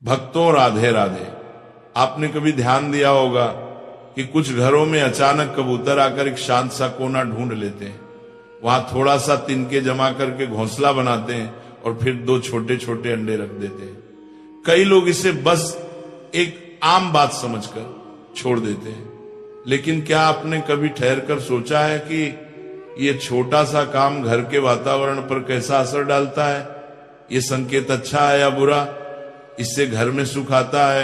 भक्तों राधे राधे। आपने कभी ध्यान दिया होगा कि कुछ घरों में अचानक कबूतर आकर एक शांत सा कोना ढूंढ लेते हैं, वहां थोड़ा सा तिनके जमा करके घोंसला बनाते हैं और फिर 2 छोटे छोटे अंडे रख देते हैं। कई लोग इसे बस एक आम बात समझकर छोड़ देते हैं, लेकिन क्या आपने कभी ठहर कर सोचा है कि ये छोटा सा काम घर के वातावरण पर कैसा असर डालता है? ये संकेत अच्छा है या बुरा? इससे घर में सुख आता है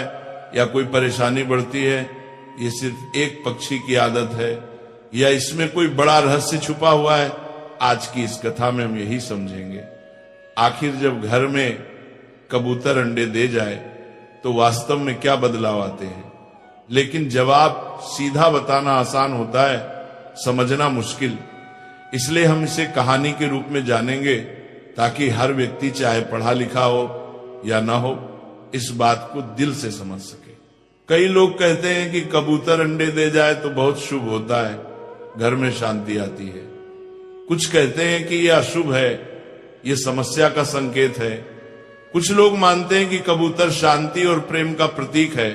या कोई परेशानी बढ़ती है? ये सिर्फ एक पक्षी की आदत है या इसमें कोई बड़ा रहस्य छुपा हुआ है? आज की इस कथा में हम यही समझेंगे। आखिर जब घर में कबूतर अंडे दे जाए तो वास्तव में क्या बदलाव आते हैं? लेकिन जवाब सीधा बताना आसान होता है, समझना मुश्किल। इसलिए हम इसे कहानी के रूप में जानेंगे ताकि हर व्यक्ति चाहे पढ़ा लिखा हो या ना हो, इस बात को दिल से समझ सके। कई लोग कहते हैं कि कबूतर अंडे दे जाए तो बहुत शुभ होता है, घर में शांति आती है। कुछ कहते हैं कि यह अशुभ है, यह समस्या का संकेत है। कुछ लोग मानते हैं कि कबूतर शांति और प्रेम का प्रतीक है,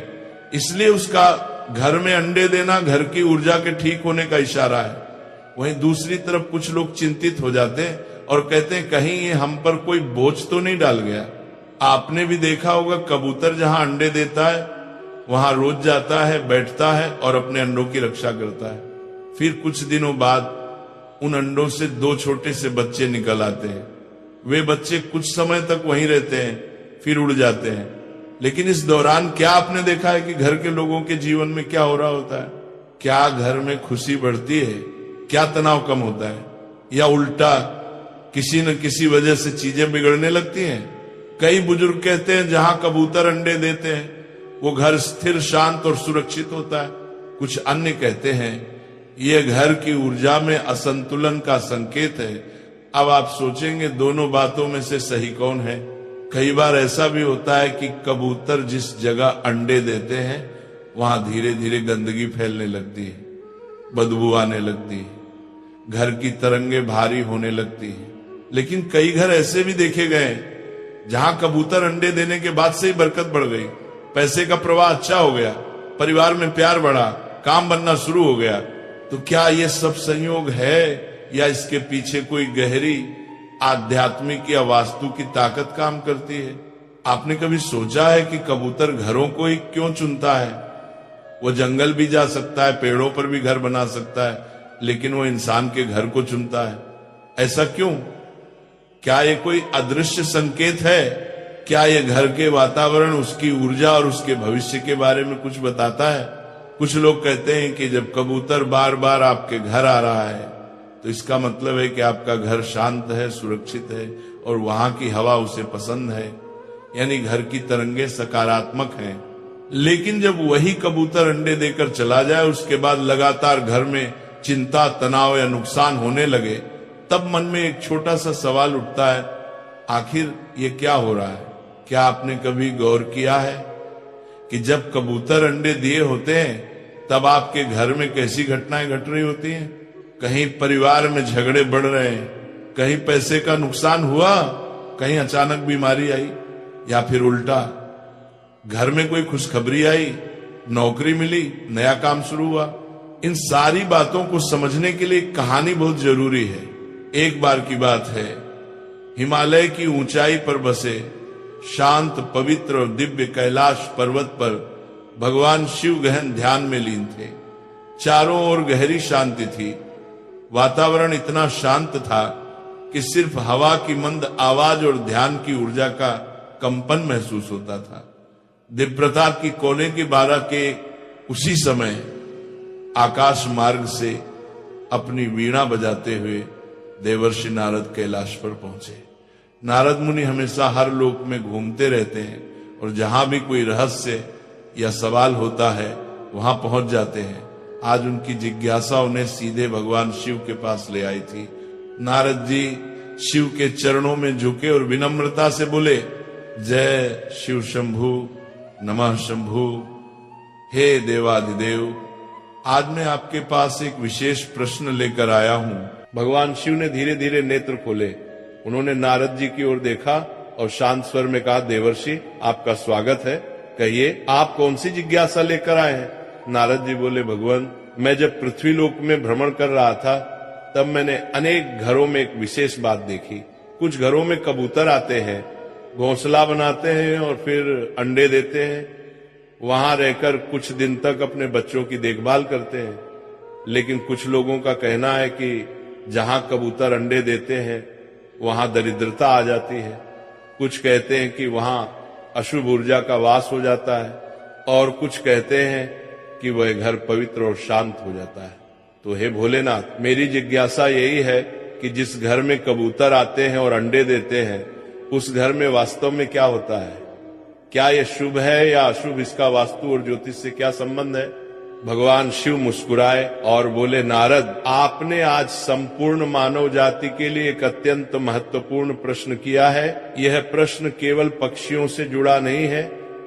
इसलिए उसका घर में अंडे देना घर की ऊर्जा के ठीक होने का इशारा है। वहीं दूसरी तरफ कुछ लोग चिंतित हो जाते हैं और कहते हैं कहीं ये हम पर कोई बोझ तो नहीं डाल गया। आपने भी देखा होगा, कबूतर जहां अंडे देता है वहां रोज जाता है, बैठता है और अपने अंडों की रक्षा करता है। फिर कुछ दिनों बाद उन अंडों से 2 छोटे से बच्चे निकल आते हैं। वे बच्चे कुछ समय तक वहीं रहते हैं, फिर उड़ जाते हैं। लेकिन इस दौरान क्या आपने देखा है कि घर के लोगों के जीवन में क्या हो रहा होता है? क्या घर में खुशी बढ़ती है? क्या तनाव कम होता है? या उल्टा किसी न किसी वजह से चीजें बिगड़ने लगती हैं? कई बुजुर्ग कहते हैं जहां कबूतर अंडे देते हैं वो घर स्थिर, शांत और सुरक्षित होता है। कुछ अन्य कहते हैं ये घर की ऊर्जा में असंतुलन का संकेत है। अब आप सोचेंगे दोनों बातों में से सही कौन है? कई बार ऐसा भी होता है कि कबूतर जिस जगह अंडे देते हैं वहां धीरे धीरे गंदगी फैलने लगती है, बदबू आने लगती है, घर की तरंगे भारी होने लगती है। लेकिन कई घर ऐसे भी देखे गए जहां कबूतर अंडे देने के बाद से ही बरकत बढ़ गई, पैसे का प्रवाह अच्छा हो गया, परिवार में प्यार बढ़ा, काम बनना शुरू हो गया। तो क्या ये सब संयोग है या इसके पीछे कोई गहरी आध्यात्मिक या वास्तु की ताकत काम करती है? आपने कभी सोचा है कि कबूतर घरों को ही क्यों चुनता है? वो जंगल भी जा सकता है, पेड़ों पर भी घर बना सकता है, लेकिन वो इंसान के घर को चुनता है। ऐसा क्यों? क्या ये कोई अदृश्य संकेत है? क्या ये घर के वातावरण, उसकी ऊर्जा और उसके भविष्य के बारे में कुछ बताता है? कुछ लोग कहते हैं कि जब कबूतर बार बार आपके घर आ रहा है तो इसका मतलब है कि आपका घर शांत है, सुरक्षित है और वहां की हवा उसे पसंद है, यानी घर की तरंगे सकारात्मक हैं। लेकिन जब वही कबूतर अंडे देकर चला जाए, उसके बाद लगातार घर में चिंता, तनाव या नुकसान होने लगे, तब मन में एक छोटा सा सवाल उठता है, आखिर ये क्या हो रहा है? क्या आपने कभी गौर किया है कि जब कबूतर अंडे दिए होते हैं तब आपके घर में कैसी घटनाएं घट रही होती हैं? कहीं परिवार में झगड़े बढ़ रहे हैं, कहीं पैसे का नुकसान हुआ, कहीं अचानक बीमारी आई, या फिर उल्टा घर में कोई खुशखबरी आई, नौकरी मिली, नया काम शुरू हुआ। इन सारी बातों को समझने के लिए कहानी बहुत जरूरी है। एक बार की बात है, हिमालय की ऊंचाई पर बसे शांत, पवित्र और दिव्य कैलाश पर्वत पर भगवान शिव गहन ध्यान में लीन थे। चारों ओर गहरी शांति थी। वातावरण इतना शांत था कि सिर्फ हवा की मंद आवाज और ध्यान की ऊर्जा का कंपन महसूस होता था। दिव्यता की कोने की 12 के उसी समय आकाश मार्ग से अपनी वीणा बजाते हुए देवर्षि नारद कैलाश पर पहुंचे। नारद मुनि हमेशा हर लोक में घूमते रहते हैं और जहां भी कोई रहस्य या सवाल होता है वहां पहुंच जाते हैं। आज उनकी जिज्ञासा उन्हें सीधे भगवान शिव के पास ले आई थी। नारद जी शिव के चरणों में झुके और विनम्रता से बोले, जय शिव शंभु, नमः शंभु। हे देवाधिदेव, आज मैं आपके पास एक विशेष प्रश्न लेकर आया हूं। भगवान शिव ने धीरे धीरे नेत्र खोले। उन्होंने नारद जी की ओर देखा और शांत स्वर में कहा, देवर्षि आपका स्वागत है, कहिए आप कौन सी जिज्ञासा लेकर आए हैं। नारद जी बोले, भगवान मैं जब पृथ्वी लोक में भ्रमण कर रहा था तब मैंने अनेक घरों में एक विशेष बात देखी। कुछ घरों में कबूतर आते हैं, घोंसला बनाते हैं और फिर अंडे देते हैं, वहां रहकर कुछ दिन तक अपने बच्चों की देखभाल करते हैं। लेकिन कुछ लोगों का कहना है कि जहां कबूतर अंडे देते हैं वहां दरिद्रता आ जाती है। कुछ कहते हैं कि वहां अशुभ ऊर्जा का वास हो जाता है, और कुछ कहते हैं कि वह घर पवित्र और शांत हो जाता है। तो हे भोलेनाथ, मेरी जिज्ञासा यही है कि जिस घर में कबूतर आते हैं और अंडे देते हैं उस घर में वास्तव में क्या होता है? क्या यह शुभ है या अशुभ? इसका वास्तु और ज्योतिष से क्या संबंध है? भगवान शिव मुस्कुराए और बोले, नारद आपने आज संपूर्ण मानव जाति के लिए एक अत्यंत महत्वपूर्ण प्रश्न किया है। यह प्रश्न केवल पक्षियों से जुड़ा नहीं है,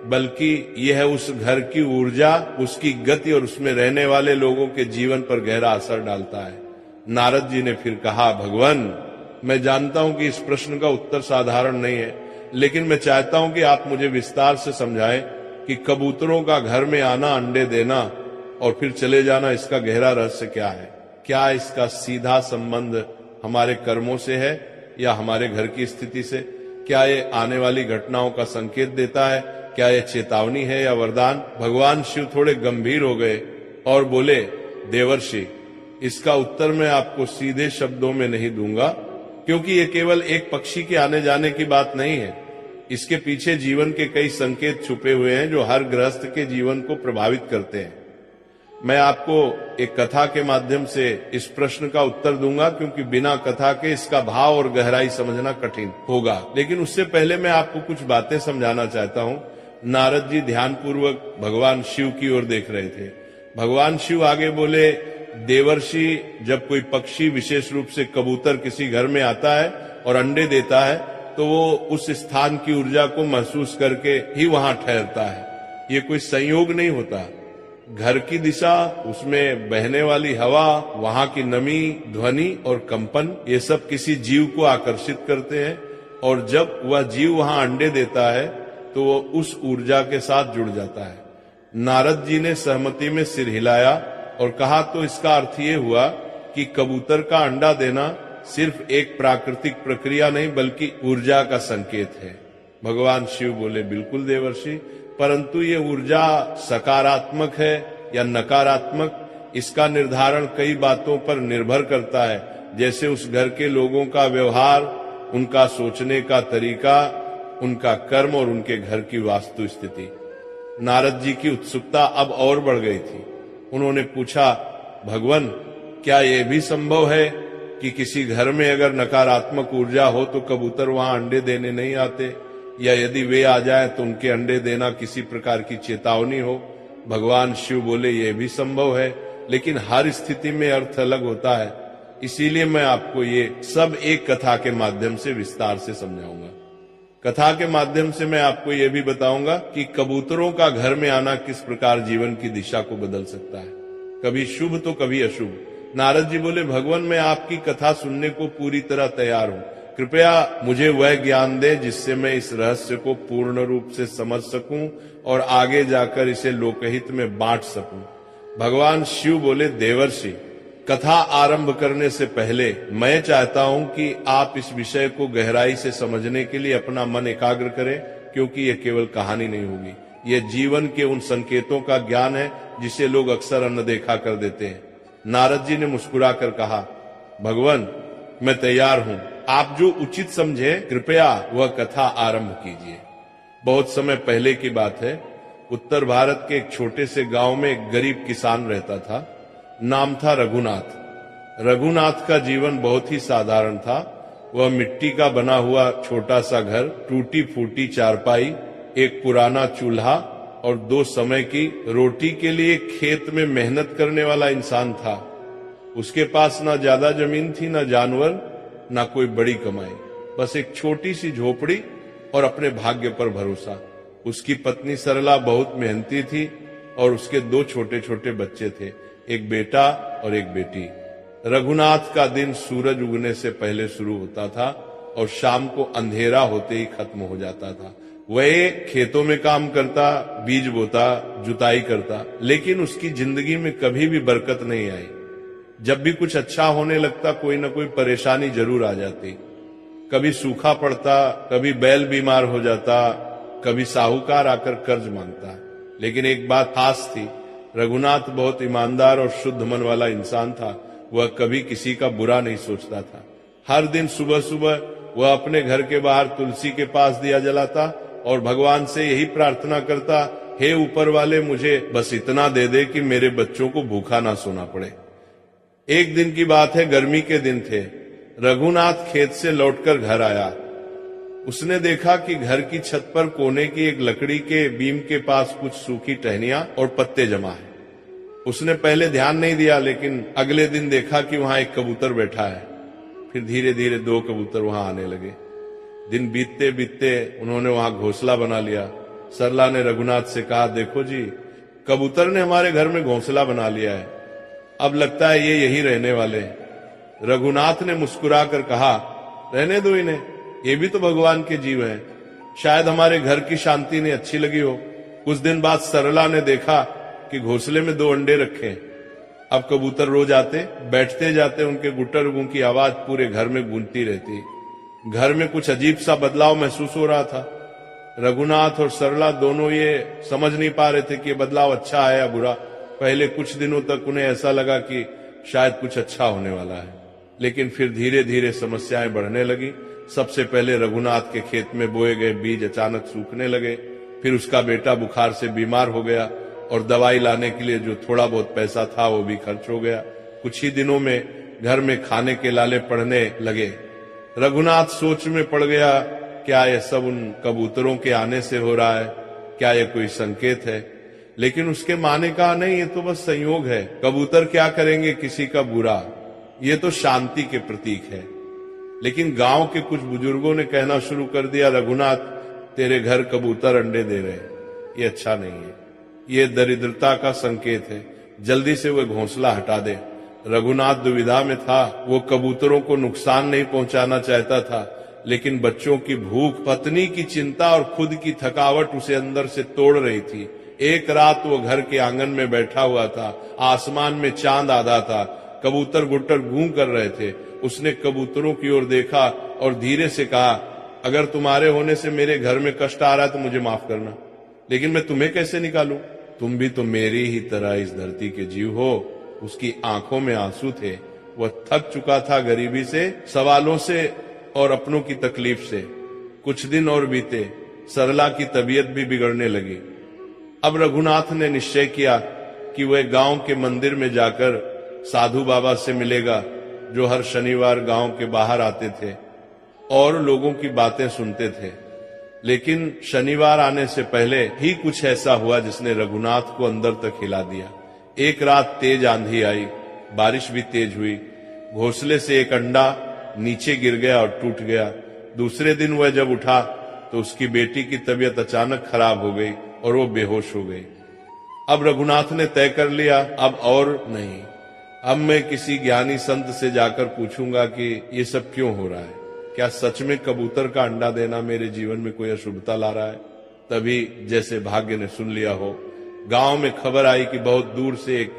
बल्कि यह उस घर की ऊर्जा, उसकी गति और उसमें रहने वाले लोगों के जीवन पर गहरा असर डालता है। नारद जी ने फिर कहा, भगवान मैं जानता हूं कि इस प्रश्न का उत्तर साधारण नहीं है, लेकिन मैं चाहता हूं कि आप मुझे विस्तार से समझाएं कि कबूतरों का घर में आना, अंडे देना और फिर चले जाना, इसका गहरा रहस्य क्या है? क्या इसका सीधा संबंध हमारे कर्मों से है या हमारे घर की स्थिति से? क्या ये आने वाली घटनाओं का संकेत देता है? क्या ये चेतावनी है या वरदान? भगवान शिव थोड़े गंभीर हो गए और बोले, देवर्षि इसका उत्तर मैं आपको सीधे शब्दों में नहीं दूंगा, क्योंकि ये केवल एक पक्षी के आने जाने की बात नहीं है। इसके पीछे जीवन के कई संकेत छुपे हुए हैं जो हर गृहस्थ के जीवन को प्रभावित करते हैं। मैं आपको एक कथा के माध्यम से इस प्रश्न का उत्तर दूंगा, क्योंकि बिना कथा के इसका भाव और गहराई समझना कठिन होगा। लेकिन उससे पहले मैं आपको कुछ बातें समझाना चाहता हूं। नारद जी ध्यानपूर्वक भगवान शिव की ओर देख रहे थे। भगवान शिव आगे बोले, देवर्षि जब कोई पक्षी, विशेष रूप से कबूतर किसी घर में आता है और अंडे देता है तो वो उस स्थान की ऊर्जा को महसूस करके ही वहां ठहरता है। ये कोई संयोग नहीं होता। घर की दिशा, उसमें बहने वाली हवा, वहां की नमी, ध्वनि और कंपन, ये सब किसी जीव को आकर्षित करते हैं, और जब वह जीव वहां अंडे देता है तो वो उस ऊर्जा के साथ जुड़ जाता है। नारद जी ने सहमति में सिर हिलाया और कहा, तो इसका अर्थ ये हुआ कि कबूतर का अंडा देना सिर्फ एक प्राकृतिक प्रक्रिया नहीं बल्कि ऊर्जा का संकेत है। भगवान शिव बोले, बिल्कुल देवर्षि, परंतु ये ऊर्जा सकारात्मक है या नकारात्मक, इसका निर्धारण कई बातों पर निर्भर करता है, जैसे उस घर के लोगों का व्यवहार, उनका सोचने का तरीका, उनका कर्म और उनके घर की वास्तु स्थिति। नारद जी की उत्सुकता अब और बढ़ गई थी। उन्होंने पूछा, भगवान क्या यह भी संभव है कि किसी घर में अगर नकारात्मक ऊर्जा हो तो कबूतर वहां अंडे देने नहीं आते, या यदि वे आ जाएं तो उनके अंडे देना किसी प्रकार की चेतावनी हो? भगवान शिव बोले, यह भी संभव है, लेकिन हर स्थिति में अर्थ अलग होता है। इसीलिए मैं आपको ये सब एक कथा के माध्यम से विस्तार से समझाऊंगा। कथा के माध्यम से मैं आपको यह भी बताऊंगा कि कबूतरों का घर में आना किस प्रकार जीवन की दिशा को बदल सकता है, कभी शुभ तो कभी अशुभ। नारद जी बोले, भगवान मैं आपकी कथा सुनने को पूरी तरह तैयार हूं। कृपया मुझे वह ज्ञान दे जिससे मैं इस रहस्य को पूर्ण रूप से समझ सकूं और आगे जाकर इसे लोकहित में बांट सकूं। भगवान शिव बोले, देवर्षि कथा आरंभ करने से पहले मैं चाहता हूं कि आप इस विषय को गहराई से समझने के लिए अपना मन एकाग्र करें, क्योंकि यह केवल कहानी नहीं होगी, यह जीवन के उन संकेतों का ज्ञान है जिसे लोग अक्सर अनदेखा कर देते हैं। नारद जी ने मुस्कुराकर कहा, भगवान मैं तैयार हूं, आप जो उचित समझे कृपया वह कथा आरंभ कीजिए। बहुत समय पहले की बात है, उत्तर भारत के एक छोटे से गांव में एक गरीब किसान रहता था। नाम था रघुनाथ। रघुनाथ का जीवन बहुत ही साधारण था। वह मिट्टी का बना हुआ छोटा सा घर, टूटी फूटी चारपाई, एक पुराना चूल्हा और 2 समय की रोटी के लिए खेत में मेहनत करने वाला इंसान था। उसके पास ना ज्यादा जमीन थी, ना जानवर, ना कोई बड़ी कमाई, बस एक छोटी सी झोपड़ी और अपने भाग्य पर भरोसा। उसकी पत्नी सरला बहुत मेहनती थी और उसके 2 छोटे छोटे बच्चे थे, एक बेटा और एक बेटी। रघुनाथ का दिन सूरज उगने से पहले शुरू होता था और शाम को अंधेरा होते ही खत्म हो जाता था। वह खेतों में काम करता, बीज बोता, जुताई करता, लेकिन उसकी जिंदगी में कभी भी बरकत नहीं आई। जब भी कुछ अच्छा होने लगता कोई ना कोई परेशानी जरूर आ जाती। कभी सूखा पड़ता, कभी बैल बीमार हो जाता, कभी साहूकार आकर कर्ज मांगता। लेकिन एक बात खास थी, रघुनाथ बहुत ईमानदार और शुद्ध मन वाला इंसान था। वह कभी किसी का बुरा नहीं सोचता था। हर दिन सुबह सुबह वह अपने घर के बाहर तुलसी के पास दिया जलाता और भगवान से यही प्रार्थना करता, हे ऊपर वाले, मुझे बस इतना दे दे कि मेरे बच्चों को भूखा ना सोना पड़े। एक दिन की बात है, गर्मी के दिन थे। रघुनाथ खेत से लौटकर घर आया। उसने देखा कि घर की छत पर कोने की एक लकड़ी के बीम के पास कुछ सूखी टहनियां और पत्ते जमा है। उसने पहले ध्यान नहीं दिया, लेकिन अगले दिन देखा कि वहां एक कबूतर बैठा है। फिर धीरे धीरे 2 कबूतर वहां आने लगे। दिन बीतते बीतते उन्होंने वहां घोंसला बना लिया। सरला ने रघुनाथ से कहा, देखो जी, कबूतर ने हमारे घर में घोंसला बना लिया है। अब लगता है ये यही रहने वाले हैं। रघुनाथ ने मुस्कुराकर कहा, रहने दो इन्हें, ये भी तो भगवान के जीव हैं। शायद हमारे घर की शांति ने अच्छी लगी हो। कुछ दिन बाद सरला ने देखा कि घोंसले में 2 अंडे रखे हैं। अब कबूतर रोज आते, बैठते जाते, उनके गुट्टर की आवाज पूरे घर में गूंजती रहती। घर में कुछ अजीब सा बदलाव महसूस हो रहा था। रघुनाथ और सरला दोनों ये समझ नहीं पा रहे थे कि ये बदलाव अच्छा है या बुरा। पहले कुछ दिनों तक उन्हें ऐसा लगा कि शायद कुछ अच्छा होने वाला है, लेकिन फिर धीरे धीरे समस्याएं बढ़ने लगी। सबसे पहले रघुनाथ के खेत में बोए गए बीज अचानक सूखने लगे। फिर उसका बेटा बुखार से बीमार हो गया और दवाई लाने के लिए जो थोड़ा बहुत पैसा था वो भी खर्च हो गया। कुछ ही दिनों में घर में खाने के लाले पड़ने लगे। रघुनाथ सोच में पड़ गया, क्या यह सब उन कबूतरों के आने से हो रहा है? क्या यह कोई संकेत है? लेकिन उसके माँ ने कहा, नहीं, ये तो बस संयोग है। कबूतर क्या करेंगे किसी का बुरा, ये तो शांति के प्रतीक है। लेकिन गांव के कुछ बुजुर्गों ने कहना शुरू कर दिया, रघुनाथ, तेरे घर कबूतर अंडे दे रहे हैं, ये अच्छा नहीं है, ये दरिद्रता का संकेत है, जल्दी से वह घोंसला हटा दे। रघुनाथ दुविधा में था। वो कबूतरों को नुकसान नहीं पहुंचाना चाहता था, लेकिन बच्चों की भूख, पत्नी की चिंता और खुद की थकावट उसे अंदर से तोड़ रही थी। एक रात वो घर के आंगन में बैठा हुआ था। आसमान में चांद आधा था। कबूतर गुट्टर गूं कर रहे थे। उसने कबूतरों की ओर देखा और धीरे से कहा, अगर तुम्हारे होने से मेरे घर में कष्ट आ रहा है तो मुझे माफ करना, लेकिन मैं तुम्हें कैसे निकालूं? तुम भी तो मेरी ही तरह इस धरती के जीव हो। उसकी आंखों में आंसू थे। वह थक चुका था गरीबी से, सवालों से और अपनों की तकलीफ से। कुछ दिन और बीते। सरला की तबीयत भी बिगड़ने लगी। अब रघुनाथ ने निश्चय किया कि वह गांव के मंदिर में जाकर साधु बाबा से मिलेगा, जो हर शनिवार गांव के बाहर आते थे और लोगों की बातें सुनते थे। लेकिन शनिवार आने से पहले ही कुछ ऐसा हुआ जिसने रघुनाथ को अंदर तक हिला दिया। एक रात तेज आंधी आई, बारिश भी तेज हुई। घोंसले से एक अंडा नीचे गिर गया और टूट गया। दूसरे दिन वह जब उठा तो उसकी बेटी की तबीयत अचानक खराब हो गई और वो बेहोश हो गई। अब रघुनाथ ने तय कर लिया, अब और नहीं, अब मैं किसी ज्ञानी संत से जाकर पूछूंगा कि ये सब क्यों हो रहा है। क्या सच में कबूतर का अंडा देना मेरे जीवन में कोई अशुभता ला रहा है? तभी जैसे भाग्य ने सुन लिया हो, गांव में खबर आई कि बहुत दूर से एक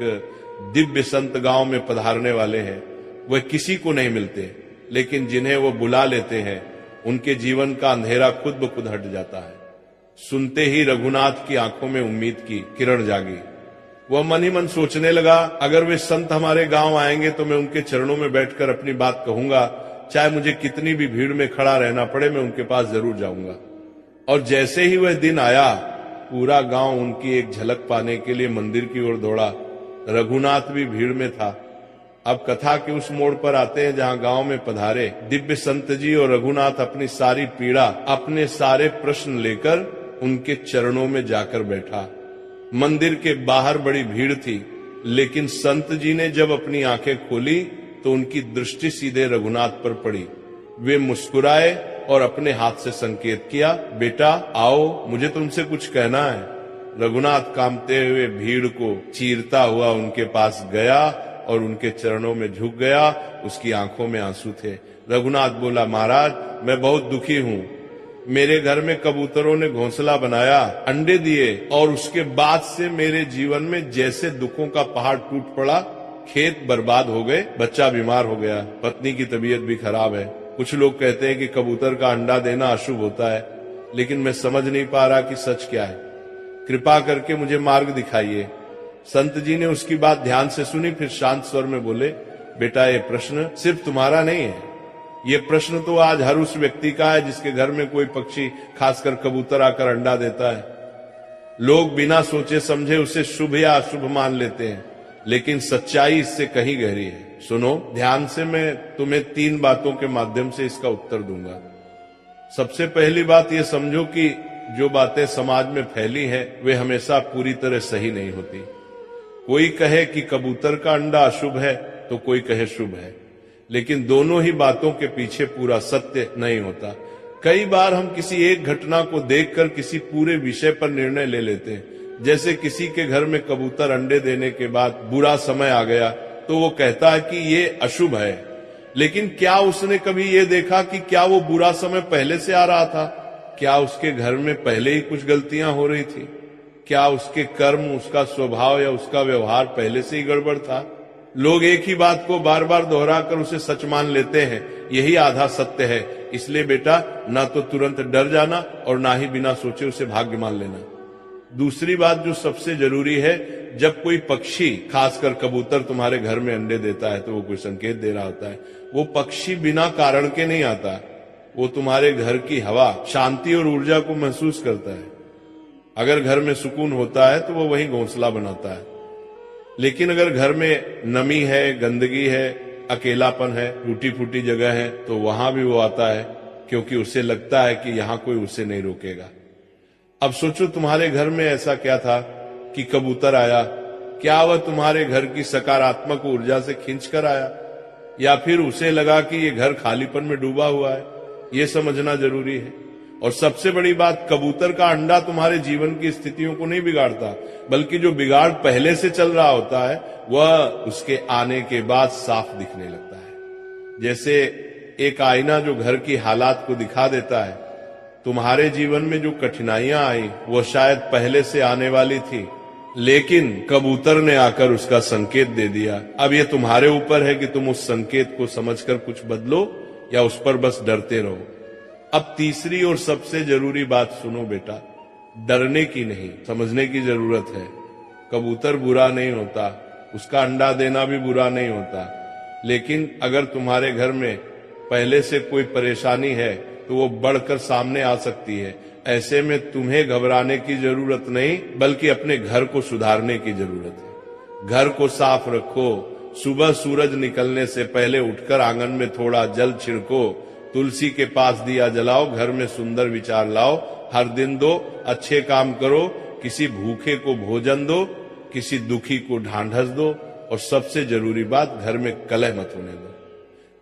दिव्य संत गांव में पधारने वाले हैं। वह किसी को नहीं मिलते, लेकिन जिन्हें वो बुला लेते हैं उनके जीवन का अंधेरा खुद ब खुद हट जाता है। सुनते ही रघुनाथ की आंखों में उम्मीद की किरण जागी। वह मन ही मन सोचने लगा, अगर वे संत हमारे गांव आएंगे तो मैं उनके चरणों में बैठकर अपनी बात कहूंगा। चाहे मुझे कितनी भी भीड़ में खड़ा रहना पड़े, मैं उनके पास जरूर जाऊंगा। और जैसे ही वह दिन आया, पूरा गांव उनकी एक झलक पाने के लिए मंदिर की ओर दौड़ा। रघुनाथ भी भीड़ में था। अब कथा के उस मोड़ पर आते हैं जहां गांव में पधारे दिव्य संत जी और रघुनाथ अपनी सारी पीड़ा, अपने सारे प्रश्न लेकर उनके चरणों में जाकर बैठा। मंदिर के बाहर बड़ी भीड़ थी, लेकिन संत जी ने जब अपनी आंखें खोली तो उनकी दृष्टि सीधे रघुनाथ पर पड़ी। वे मुस्कुराए और अपने हाथ से संकेत किया, बेटा आओ, मुझे तुमसे कुछ कहना है। रघुनाथ कांपते हुए भीड़ को चीरता हुआ उनके पास गया और उनके चरणों में झुक गया। उसकी आंखों में आंसू थे। रघुनाथ बोला, महाराज मैं बहुत दुखी हूँ, मेरे घर में कबूतरों ने घोंसला बनाया, अंडे दिए और उसके बाद से मेरे जीवन में जैसे दुखों का पहाड़ टूट पड़ा, खेत बर्बाद हो गए, बच्चा बीमार हो गया, पत्नी की तबीयत भी खराब है। कुछ लोग कहते हैं कि कबूतर का अंडा देना अशुभ होता है, लेकिन मैं समझ नहीं पा रहा कि सच क्या है। कृपा करके मुझे मार्ग दिखाइए। संत जी ने उसकी बात ध्यान से सुनी, फिर शांत स्वर में बोले, बेटा ये प्रश्न सिर्फ तुम्हारा नहीं है, ये प्रश्न तो आज हर उस व्यक्ति का है जिसके घर में कोई पक्षी, खासकर कबूतर आकर अंडा देता है। लोग बिना सोचे समझे उसे शुभ या अशुभ मान लेते हैं, लेकिन सच्चाई इससे कहीं गहरी है। सुनो ध्यान से, मैं तुम्हें 3 बातों के माध्यम से इसका उत्तर दूंगा। सबसे पहली बात ये समझो कि जो बातें समाज में फैली हैं वे हमेशा पूरी तरह सही नहीं होती। कोई कहे कि कबूतर का अंडा अशुभ है तो कोई कहे शुभ है, लेकिन दोनों ही बातों के पीछे पूरा सत्य नहीं होता। कई बार हम किसी एक घटना को देखकर किसी पूरे विषय पर निर्णय ले लेते हैं। जैसे किसी के घर में कबूतर अंडे देने के बाद बुरा समय आ गया तो वो कहता है कि ये अशुभ है, लेकिन क्या उसने कभी ये देखा कि क्या वो बुरा समय पहले से आ रहा था? क्या उसके घर में पहले ही कुछ गलतियां हो रही थी? क्या उसके कर्म, उसका स्वभाव या उसका व्यवहार पहले से ही गड़बड़ था? लोग एक ही बात को बार बार दोहराकर उसे सच मान लेते हैं, यही आधा सत्य है। इसलिए बेटा ना तो तुरंत डर जाना और ना ही बिना सोचे उसे भाग्य मान लेना। दूसरी बात जो सबसे जरूरी है, जब कोई पक्षी, खासकर कबूतर तुम्हारे घर में अंडे देता है तो वो कोई संकेत दे रहा होता है। वो पक्षी बिना कारण के नहीं आता, वो तुम्हारे घर की हवा, शांति और ऊर्जा को महसूस करता है। अगर घर में सुकून होता है तो वो वहीं घोंसला बनाता है, लेकिन अगर घर में नमी है, गंदगी है, अकेलापन है, टूटी फूटी जगह है, तो वहां भी वो आता है, क्योंकि उसे लगता है कि यहां कोई उसे नहीं रोकेगा। अब सोचो तुम्हारे घर में ऐसा क्या था कि कबूतर आया? क्या वह तुम्हारे घर की सकारात्मक ऊर्जा से खींच कर आया, या फिर उसे लगा कि ये घर खालीपन में डूबा हुआ है? ये समझना जरूरी है। और सबसे बड़ी बात, कबूतर का अंडा तुम्हारे जीवन की स्थितियों को नहीं बिगाड़ता, बल्कि जो बिगाड़ पहले से चल रहा होता है वह उसके आने के बाद साफ दिखने लगता है। जैसे एक आईना जो घर की हालात को दिखा देता है। तुम्हारे जीवन में जो कठिनाइयां आई वो शायद पहले से आने वाली थी, लेकिन कबूतर ने आकर उसका संकेत दे दिया। अब ये तुम्हारे ऊपर है कि तुम उस संकेत को समझकर कुछ बदलो या उस पर बस डरते रहो। अब तीसरी और सबसे जरूरी बात सुनो बेटा, डरने की नहीं, समझने की जरूरत है। कबूतर बुरा नहीं होता, उसका अंडा देना भी बुरा नहीं होता, लेकिन अगर तुम्हारे घर में पहले से कोई परेशानी है तो वो बढ़कर सामने आ सकती है। ऐसे में तुम्हें घबराने की जरूरत नहीं, बल्कि अपने घर को सुधारने की जरूरत है। घर को साफ रखो, सुबह सूरज निकलने से पहले उठकर आंगन में थोड़ा जल छिड़को, तुलसी के पास दिया जलाओ, घर में सुंदर विचार लाओ, हर दिन 2 अच्छे काम करो, किसी भूखे को भोजन दो, किसी दुखी को ढांढस दो, और सबसे जरूरी बात, घर में कलह मत होने दो।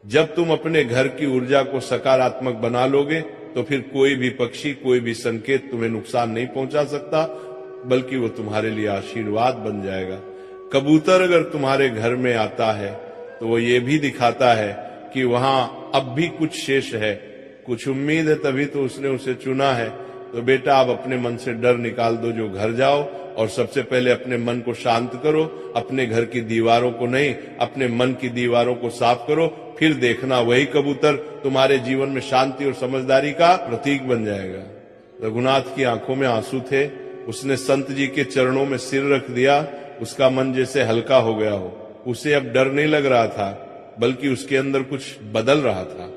जब तुम अपने घर की ऊर्जा को सकारात्मक बना लोगे तो फिर कोई भी पक्षी, कोई भी संकेत तुम्हें नुकसान नहीं पहुंचा सकता, बल्कि वो तुम्हारे लिए आशीर्वाद बन जाएगा। कबूतर अगर तुम्हारे घर में आता है तो वो ये भी दिखाता है कि वहां अब भी कुछ शेष है, कुछ उम्मीद है, तभी तो उसने उसे चुना है। तो बेटा आप अपने मन से डर निकाल दो, जो घर जाओ और सबसे पहले अपने मन को शांत करो, अपने घर की दीवारों को नहीं, अपने मन की दीवारों को साफ करो, फिर देखना वही कबूतर तुम्हारे जीवन में शांति और समझदारी का प्रतीक बन जाएगा। रघुनाथ की आंखों में आंसू थे, उसने संत जी के चरणों में सिर रख दिया, उसका मन जैसे हल्का हो गया हो। उसे अब डर नहीं लग रहा था, बल्कि उसके अंदर कुछ बदल रहा था,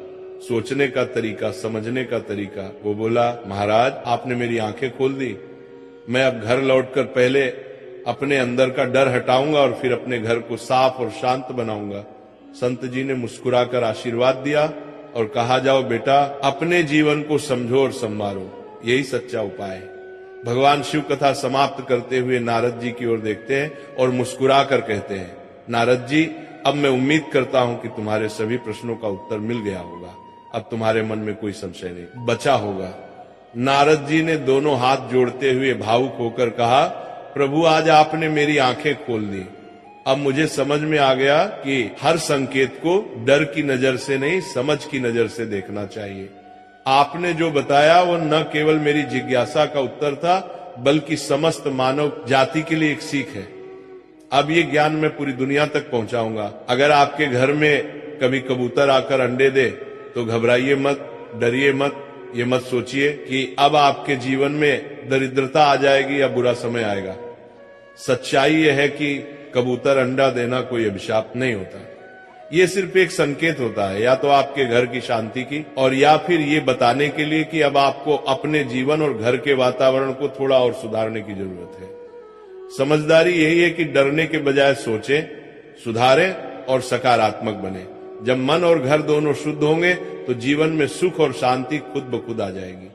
सोचने का तरीका, समझने का तरीका। वो बोला, महाराज आपने मेरी आंखें खोल दी, मैं अब घर लौटकर पहले अपने अंदर का डर हटाऊंगा और फिर अपने घर को साफ और शांत बनाऊंगा। संत जी ने मुस्कुराकर आशीर्वाद दिया और कहा, जाओ बेटा अपने जीवन को समझो और संवारो, यही सच्चा उपाय है। भगवान शिव कथा समाप्त करते हुए नारद जी की ओर देखते हैं और मुस्कुराकर कहते हैं, नारद जी अब मैं उम्मीद करता हूं कि तुम्हारे सभी प्रश्नों का उत्तर मिल गया होगा, अब तुम्हारे मन में कोई संशय नहीं बचा होगा। नारद जी ने दोनों हाथ जोड़ते हुए भावुक होकर कहा, प्रभु आज आपने मेरी आंखें खोल दी, अब मुझे समझ में आ गया कि हर संकेत को डर की नजर से नहीं, समझ की नजर से देखना चाहिए। आपने जो बताया वो न केवल मेरी जिज्ञासा का उत्तर था, बल्कि समस्त मानव जाति के लिए एक सीख है। अब ये ज्ञान मैं पूरी दुनिया तक पहुंचाऊंगा। अगर आपके घर में कभी कबूतर आकर अंडे दे तो घबराइए मत, डरिए मत, ये मत सोचिए कि अब आपके जीवन में दरिद्रता आ जाएगी या बुरा समय आएगा। सच्चाई यह है कि कबूतर अंडा देना कोई अभिशाप नहीं होता। ये सिर्फ एक संकेत होता है, या तो आपके घर की शांति की, और या फिर ये बताने के लिए कि अब आपको अपने जीवन और घर के वातावरण को थोड़ा और सुधारने की जरूरत है। समझदारी यही है कि डरने के बजाय सोचें, सुधारें और सकारात्मक बने। जब मन और घर दोनों शुद्ध होंगे तो जीवन में सुख और शांति खुद ब खुद आ जाएगी।